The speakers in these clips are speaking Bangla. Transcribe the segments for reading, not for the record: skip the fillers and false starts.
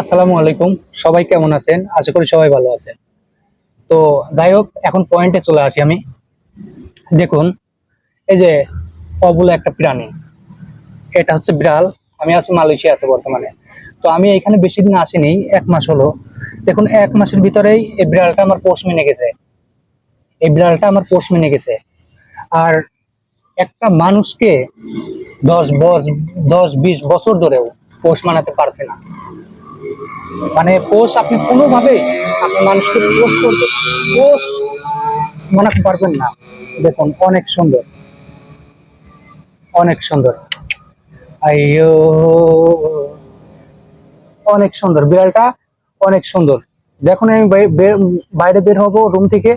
আসসালামু আলাইকুম। সবাই কেমন আছেন? আশা করি সবাই ভালো আছেন। তো যাই হোক, এখন পয়েন্টে চলে আসি আমি। দেখুন, এই যে অবুলা একটা প্রাণী, এটা হচ্ছে বিড়াল। আমি আছি মালয়েশিয়াতে বর্তমানে। তো আমি এখানে বেশি দিন আসিনি, 1 মাস হলো। দেখুন, 1 মাসের ভিতরেই এই বিড়ালটা আমার পোষ মেনে গেছে। এই বিড়ালটা আমার পোষ মেনে গেছে। আর একটা মানুষকে 10 20 বছর ধরেও পোষ মানাতে পারছে না। মানে পোষ আপনি কোনোভাবে আপনি মানুষকে পোষ করতে পোষ মানাতে পারবেন না। দেখুন, অনেক সুন্দর, অনেক সুন্দর। আইয়ো, অনেক সুন্দর বিড়ালটা, অনেক সুন্দর। যখন আমি বাইরে বের হব রুম থেকে,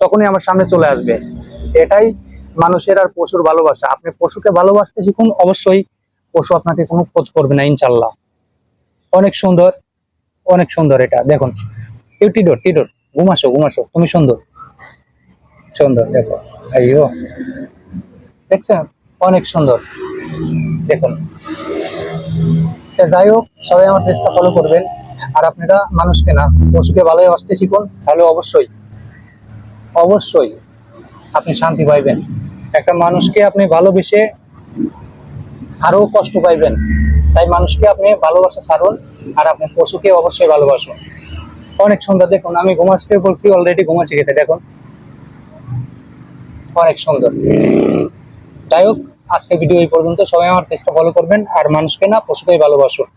তখনই আমার সামনে চলে আসবে। এটাই মানুষের আর পশুর ভালোবাসা। আপনি পশুকে ভালোবাসতে শিখুন, অবশ্যই পশু আপনাকে কোনো ক্ষতি করবে না, ইনশাল্লাহ। অনেক সুন্দর, অনেক সুন্দর। এটা দেখুন, টিডোর টিডোর, ঘুমাসো ঘুমাসো, তুমি সুন্দর, সুন্দর। দেখো, আইয়ো, দেখছেন, অনেক সুন্দর। দেখুন, যাই হোক, সবাই আমার চেষ্টা ফলো করবেন। আর আপনারা মানুষকে না, পশুকে ভালোবাসতে শিখুন, তাহলে অবশ্যই অবশ্যই আপনি শান্তি পাইবেন। একটা মানুষকে আপনি ভালোবেসে আরো কষ্ট পাইবেন। তাই মানুষকে আপনি ভালোবাসা ছাড়ুন, আর আপনি পশুকে অবশ্যই ভালোবাসুন। অনেক সুন্দর। দেখুন, আমি ঘুমাচ্তে বলছি, অলরেডি ঘুমাচ্ছি গেছে। দেখুন, অনেক সুন্দর। যাই হোক, আজকে ভিডিও এই পর্যন্ত। সবাই আমার চেষ্টা ফলো করবেন, আর মানুষকে না, পশুকেই ভালোবাসুন।